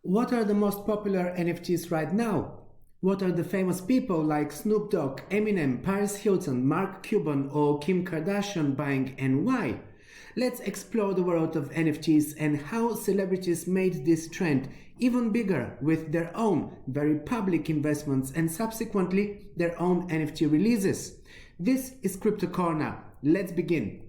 What are the most popular NFTs right now? What are the famous people like Snoop Dogg, Eminem, Paris Hilton, Mark Cuban or Kim Kardashian buying and why? Let's explore the world of NFTs and how celebrities made this trend even bigger with their own very public investments and subsequently their own NFT releases. This is Crypto Corner. Let's begin.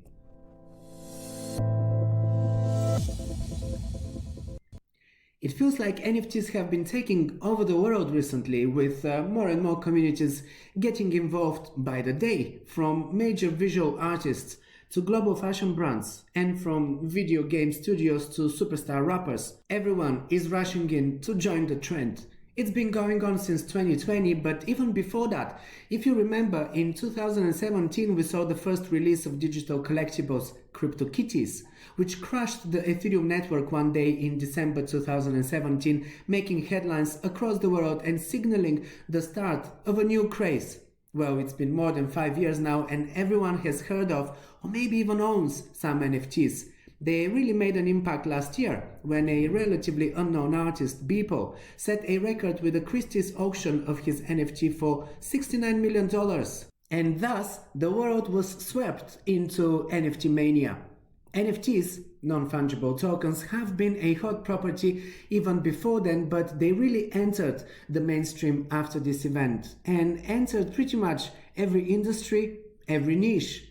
It feels like NFTs have been taking over the world recently, with more and more communities getting involved by the day, from major visual artists to global fashion brands, and from video game studios to superstar rappers. Everyone is rushing in to join the trend. It's been going on since 2020, but even before that, if you remember, in 2017 we saw the first release of digital collectibles, CryptoKitties, which crashed the Ethereum network one day in December 2017, making headlines across the world and signaling the start of a new craze. Well, it's been more than 5 years now and everyone has heard of or maybe even owns some NFTs. They really made an impact last year when a relatively unknown artist, BitBoy, set a record with a Christie's auction of his NFT for $69 million. And thus, the world was swept into NFT mania. NFTs, non-fungible tokens, have been a hot property even before then, but they really entered the mainstream after this event and entered pretty much every industry, every niche.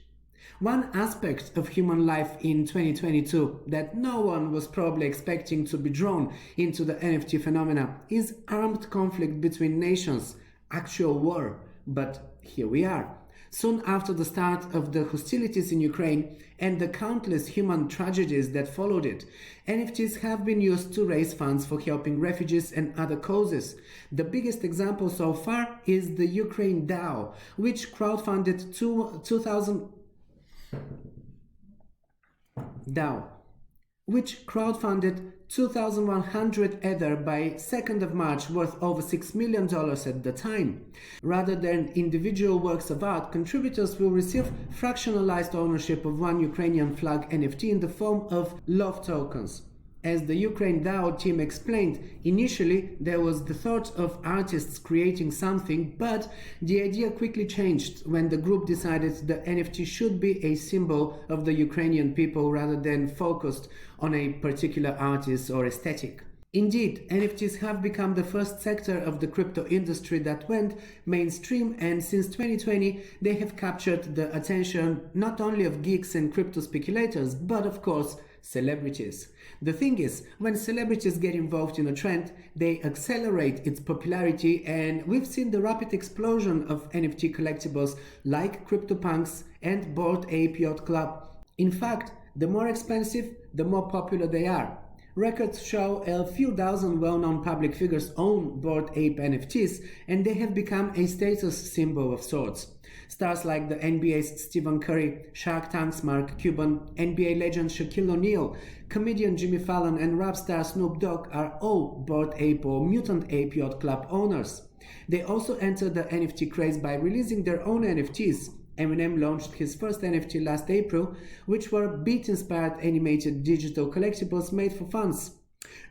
One aspect of human life in 2022 that no one was probably expecting to be drawn into the NFT phenomena is armed conflict between nations, actual war, but here we are. Soon after the start of the hostilities in Ukraine and the countless human tragedies that followed it, NFTs have been used to raise funds for helping refugees and other causes. The biggest example so far is the Ukraine DAO, which crowdfunded 2,100 Ether by 2nd of March, worth over $6 million at the time. Rather than individual works of art, contributors will receive fractionalized ownership of one Ukrainian flag NFT in the form of love tokens. As the Ukraine DAO team explained, initially there was the thought of artists creating something, but the idea quickly changed when the group decided the NFT should be a symbol of the Ukrainian people rather than focused on a particular artist or aesthetic. Indeed, NFTs have become the first sector of the crypto industry that went mainstream, and since 2020 they have captured the attention not only of geeks and crypto speculators, but of course celebrities. The thing is, when celebrities get involved in a trend, they accelerate its popularity, and we've seen the rapid explosion of NFT collectibles like CryptoPunks and Bored Ape Yacht Club. In fact, the more expensive, the more popular they are. Records show a few dozen well-known public figures own Bored Ape NFTs, and they have become a status symbol of sorts. Stars like the NBA's Stephen Curry, Shark Tank's Mark Cuban, NBA legend Shaquille O'Neal, comedian Jimmy Fallon and rap star Snoop Dogg are all Bored Ape or Mutant Ape Yacht Club owners. They also entered the NFT craze by releasing their own NFTs. Eminem launched his first NFT last April, which were beat-inspired animated digital collectibles made for fans.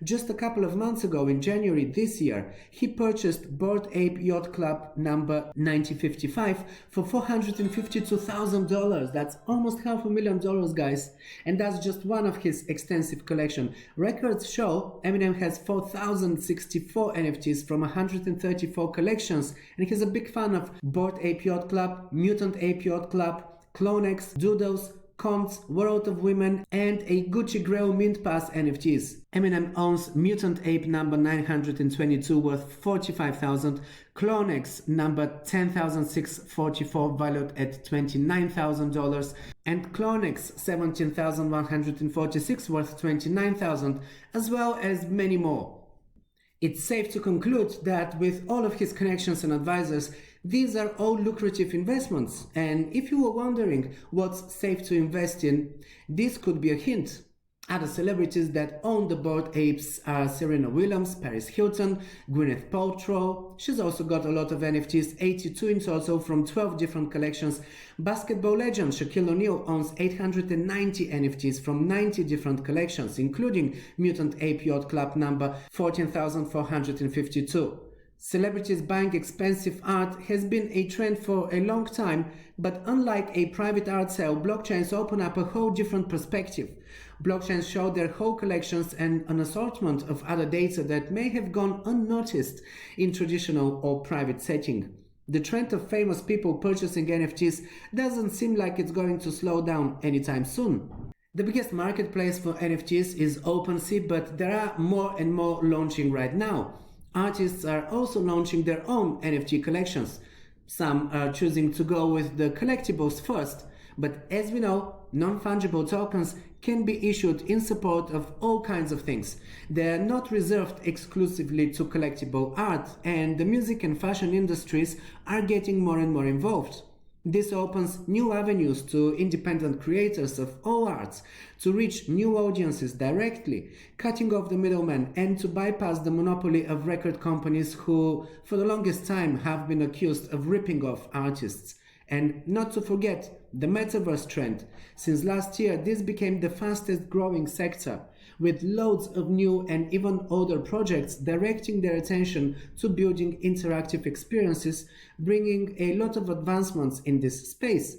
Just a couple of months ago, in January this year, he purchased Bored Ape Yacht Club number 9055 for $452,000. That's almost $500,000, guys. And that's just one of his extensive collection. Records show Eminem has 4,064 NFTs from 134 collections, and he's a big fan of Bored Ape Yacht Club, Mutant Ape Yacht Club, CloneX, Doodles, Cons, World of Women, and a Gucci Grail Mint Pass NFTs. Eminem owns Mutant Ape number 922 worth $45,000, CloneX number 10,644 valued at $29,000, and CloneX 17,146 worth $29,000, as well as many more. It's safe to conclude that with all of his connections and advisors, these are all lucrative investments, and if you were wondering what's safe to invest in, this could be a hint. Other celebrities that own the Bored Apes are Serena Williams, Paris Hilton, Gwyneth Paltrow. She's also got a lot of NFTs, 82 in total from 12 different collections. Basketball legend Shaquille O'Neal owns 890 NFTs from 90 different collections, including Mutant Ape Yacht Club number 14,452. Celebrities buying expensive art has been a trend for a long time, but unlike a private art sale, blockchains open up a whole different perspective. Blockchains show their whole collections and an assortment of other data that may have gone unnoticed in traditional or private setting. The trend of famous people purchasing NFTs doesn't seem like it's going to slow down anytime soon. The biggest marketplace for NFTs is OpenSea, but there are more and more launching right now. Artists are also launching their own NFT collections. Some are choosing to go with the collectibles first, but as we know, non-fungible tokens can be issued in support of all kinds of things. They are not reserved exclusively to collectible art, and the music and fashion industries are getting more and more involved. This opens new avenues to independent creators of all arts to reach new audiences directly, cutting off the middleman and to bypass the monopoly of record companies who, for the longest time, have been accused of ripping off artists. And not to forget the Metaverse trend. Since last year, this became the fastest growing sector, with loads of new and even older projects directing their attention to building interactive experiences, bringing a lot of advancements in this space.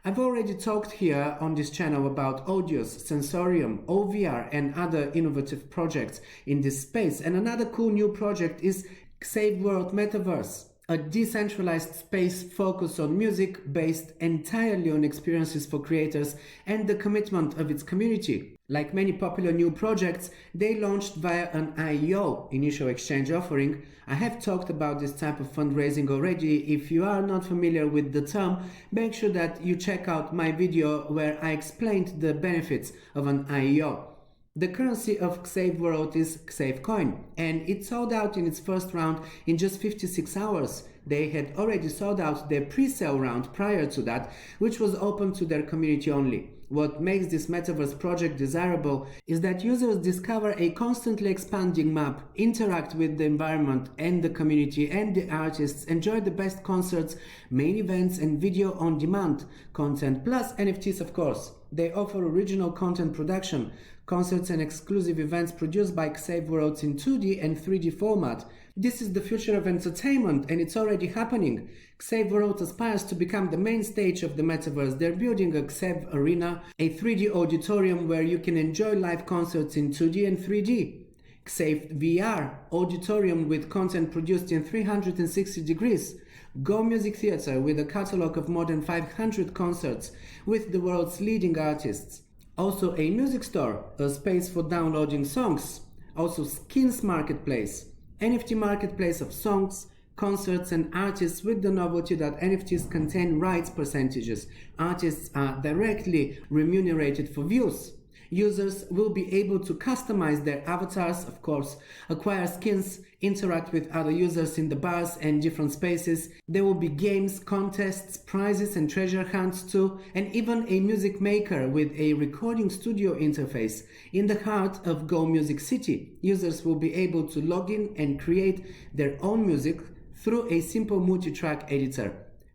I've already talked here on this channel about Audios, Sensorium, OVR and other innovative projects in this space, and another cool new project is Xave World Metaverse, a decentralized space focused on music based entirely on experiences for creators and the commitment of its community. Like many popular new projects, they launched via an IEO, initial exchange offering. I have talked about this type of fundraising already. If you are not familiar with the term, make sure that you check out my video where I explained the benefits of an IEO. The currency of Xave World is Xave Coin, and it sold out in its first round in just 56 hours. They had already sold out their pre-sale round prior to that, which was open to their community only. What makes this Metaverse project desirable is that users discover a constantly expanding map, interact with the environment and the community, and the artists enjoy the best concerts, main events and video on demand content, plus NFTs of course. They offer original content production, concerts and exclusive events produced by Xave Worlds in 2D and 3D format. This is the future of entertainment and it's already happening. Xave World aspires to become the main stage of the Metaverse. They're building a Xave Arena, a 3D auditorium where you can enjoy live concerts in 2D and 3D. Xave VR, auditorium with content produced in 360 degrees. Go Music Theatre with a catalogue of more than 500 concerts with the world's leading artists. Also a music store, a space for downloading songs. Also Skins Marketplace, NFT marketplace of songs, concerts and artists with the novelty that NFTs contain rights percentages. Artists are directly remunerated for views. Users will be able to customize their avatars, of course, acquire skins, interact with other users in the bars and different spaces. There will be games, contests, prizes and treasure hunts too, and even a music maker with a recording studio interface. In the heart of Go Music City, users will be able to log in and create their own music through a simple multi-track editor.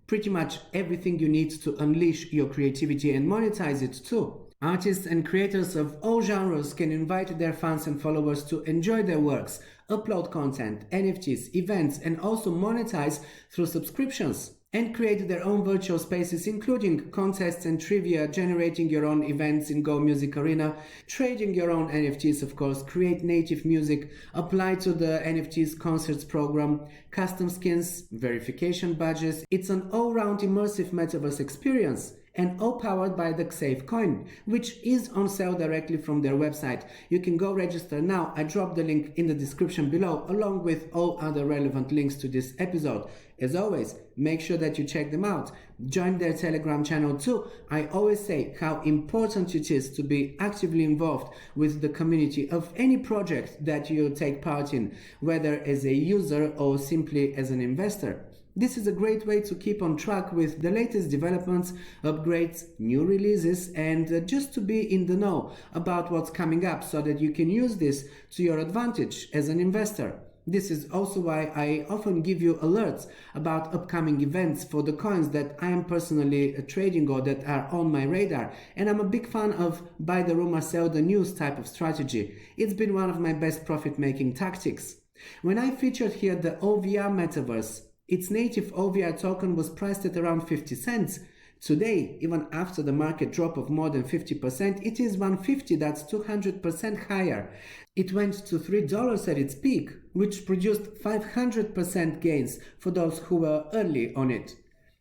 Pretty much everything you need to unleash your creativity and monetize it too. Artists and creators of all genres can invite their fans and followers to enjoy their works, upload content, NFTs, events, and also monetize through subscriptions, and create their own virtual spaces including contests and trivia, generating your own events in Go Music Arena, trading your own NFTs of course, create native music, apply to the NFTs concerts program, custom skins, verification badges. It's an all-round immersive metaverse experience. And all powered by the Xave coin, which is on sale directly from their website. You can go register now. I dropped the link in the description below, along with all other relevant links to this episode. As always, make sure that you check them out. Join their Telegram channel too. I always say how important it is to be actively involved with the community of any project that you take part in, whether as a user or simply as an investor. This is a great way to keep on track with the latest developments, upgrades, new releases, and just to be in the know about what's coming up so that you can use this to your advantage as an investor. This is also why I often give you alerts about upcoming events for the coins that I am personally trading or that are on my radar. And I'm a big fan of buy the rumor, sell the news type of strategy. It's been one of my best profit-making tactics. When I featured here the OVR Metaverse, its native OVR token was priced at around 50 cents. Today, even after the market drop of more than 50%, it is 150, that's 200% higher. It went to $3 at its peak, which produced 500% gains for those who were early on it.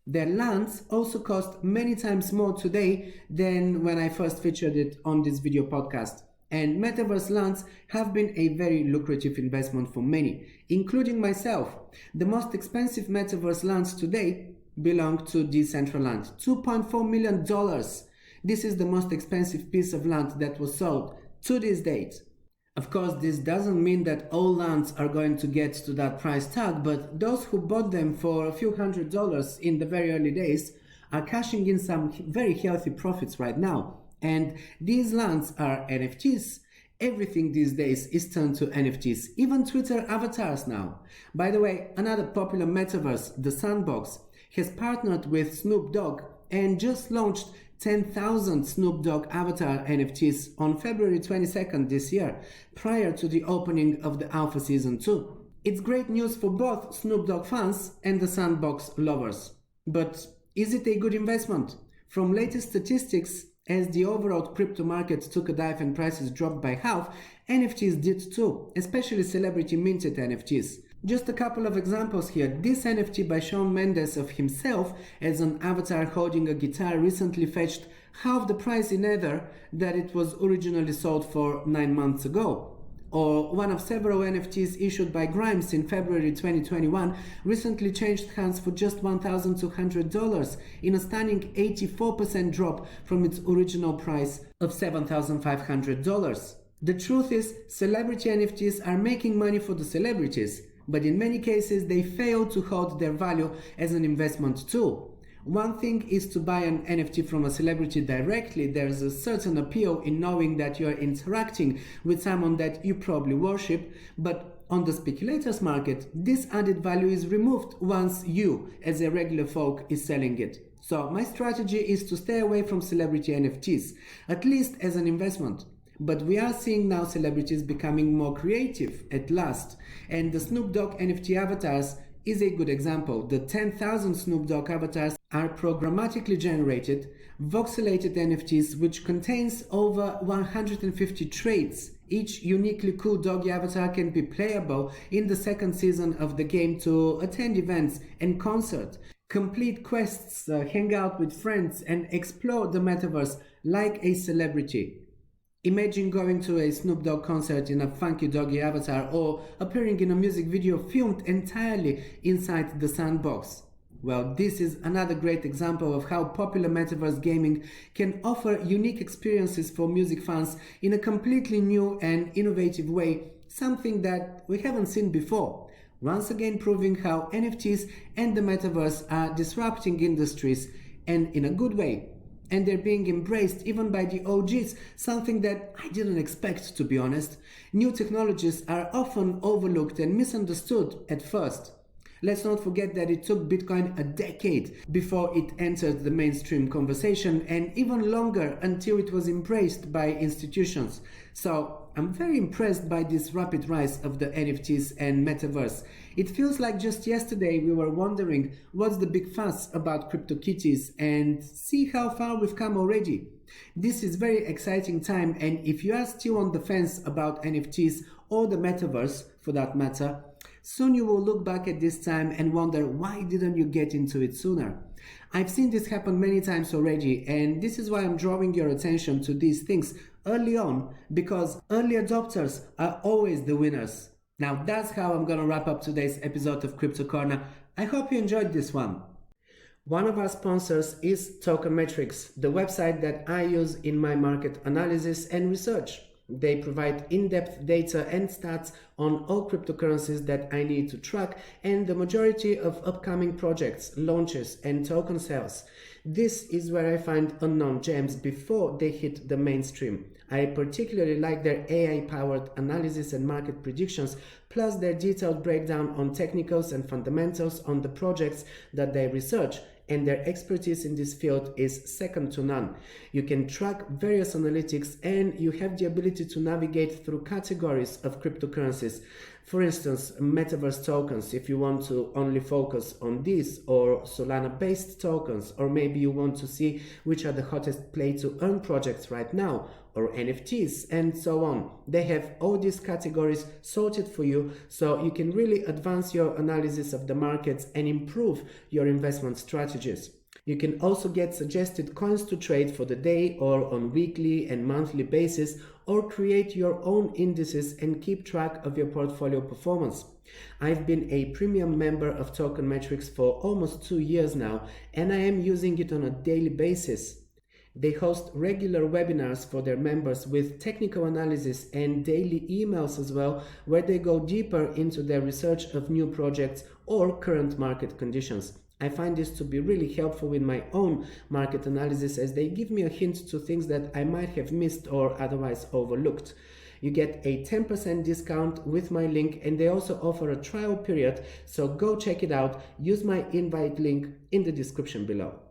Their lands also cost many times more today than when I first featured it on this video podcast. And Metaverse lands have been a very lucrative investment for many, including myself. The most expensive Metaverse lands today belong to Decentraland, $2.4 million. This is the most expensive piece of land that was sold to this date. Of course, this doesn't mean that all lands are going to get to that price tag, but those who bought them for a few $100s in the very early days are cashing in some very healthy profits right now. And these lands are NFTs. Everything these days is turned to NFTs, even Twitter avatars now. By the way, another popular metaverse, the Sandbox, has partnered with Snoop Dogg and just launched 10,000 Snoop Dogg avatar NFTs on February 22nd this year, prior to the opening of the Alpha Season 2. It's great news for both Snoop Dogg fans and the Sandbox lovers. But is it a good investment? From latest statistics, as the overall crypto market took a dive and prices dropped by half, NFTs did too, especially celebrity minted NFTs. Just a couple of examples here. This NFT by Shawn Mendes of himself as an avatar holding a guitar recently fetched half the price in Ether that it was originally sold for 9 months ago. Or one of several NFTs issued by Grimes in February 2021 recently changed hands for just $1,200 in a stunning 84% drop from its original price of $7,500. The truth is, celebrity NFTs are making money for the celebrities, but in many cases they fail to hold their value as an investment tool. One thing is to buy an NFT from a celebrity directly. There's a certain appeal in knowing that you're interacting with someone that you probably worship, but on the speculators market, this added value is removed once you, as a regular folk, is selling it. So my strategy is to stay away from celebrity NFTs, at least as an investment. But we are seeing now celebrities becoming more creative at last, and the Snoop Dogg NFT avatars is a good example. The 10,000 Snoop Dogg avatars are programmatically generated, voxelated NFTs which contains over 150 traits. Each uniquely cool doggy avatar can be playable in the second season of the game to attend events and concerts, complete quests, hang out with friends, and explore the metaverse like a celebrity. Imagine going to a Snoop Dogg concert in a funky doggy avatar or appearing in a music video filmed entirely inside the Sandbox. Well, this is another great example of how popular metaverse gaming can offer unique experiences for music fans in a completely new and innovative way, something that we haven't seen before. Once again proving how NFTs and the metaverse are disrupting industries, and in a good way. And they're being embraced even by the OGs, something that I didn't expect, to be honest. New technologies are often overlooked and misunderstood at first. Let's not forget that it took Bitcoin a decade before it entered the mainstream conversation, and even longer until it was embraced by institutions. So I'm very impressed by this rapid rise of the NFTs and metaverse. It feels like just yesterday we were wondering what's the big fuss about CryptoKitties, and see how far we've come already. This is very exciting time, and if you are still on the fence about NFTs or the metaverse for that matter, soon you will look back at this time and wonder, why didn't you get into it sooner? I've seen this happen many times already, and this is why I'm drawing your attention to these things early on, because early adopters are always the winners. Now that's how I'm gonna wrap up today's episode of Crypto Corner. I hope you enjoyed this one. One of our sponsors is Token Metrics, the website that I use in my market analysis and research. They provide in-depth data and stats on all cryptocurrencies that I need to track and the majority of upcoming projects, launches, and token sales. This is where I find unknown gems before they hit the mainstream. I particularly like their AI-powered analysis and market predictions, plus their detailed breakdown on technicals and fundamentals on the projects that they research, and their expertise in this field is second to none. You can track various analytics and you have the ability to navigate through categories of cryptocurrencies. For instance, Metaverse tokens, if you want to only focus on these, or Solana-based tokens, or maybe you want to see which are the hottest play-to-earn projects right now, or NFTs, and so on. They have all these categories sorted for you, so you can really advance your analysis of the markets and improve your investment strategies. You can also get suggested coins to trade for the day or on weekly and monthly basis, or create your own indices and keep track of your portfolio performance. I've been a premium member of Token Metrics for almost 2 years now, and I am using it on a daily basis. They host regular webinars for their members with technical analysis and daily emails as well, where they go deeper into their research of new projects or current market conditions. I find this to be really helpful in my own market analysis, as they give me a hint to things that I might have missed or otherwise overlooked. You get a 10% discount with my link, and they also offer a trial period, so go check it out. Use my invite link in the description below.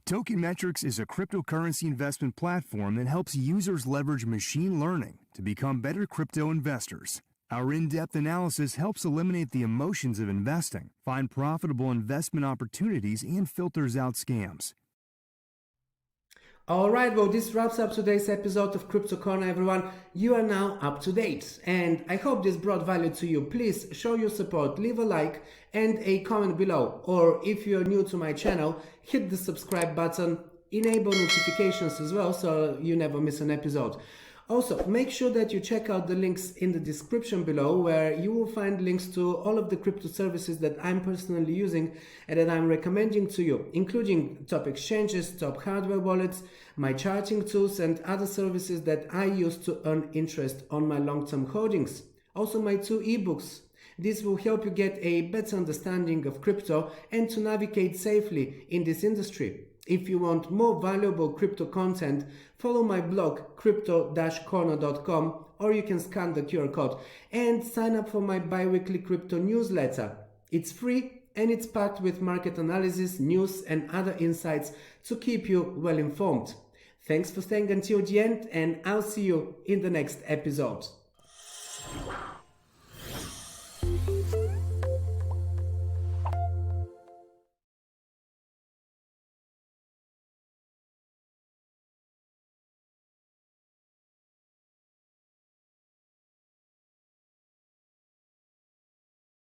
Token Metrics is a cryptocurrency investment platform that helps users leverage machine learning to become better crypto investors. Our in-depth analysis helps eliminate the emotions of investing, find profitable investment opportunities, and filters out scams. Alright, well, this wraps up today's episode of Crypto Corner, everyone. You are now up to date, and I hope this brought value to you. Please show your support, leave a like and a comment below, or if you're new to my channel, hit the subscribe button, enable notifications as well so you never miss an episode. Also, make sure that you check out the links in the description below, where you will find links to all of the crypto services that I'm personally using and that I'm recommending to you, including top exchanges, top hardware wallets, my charting tools, and other services that I use to earn interest on my long-term holdings. Also, my 2 ebooks. This will help you get a better understanding of crypto and to navigate safely in this industry. If you want more valuable crypto content, follow my blog crypto-corner.com, or you can scan the QR code and sign up for my bi-weekly crypto newsletter. It's free and it's packed with market analysis, news and other insights to keep you well informed. Thanks for staying until the end, and I'll see you in the next episode.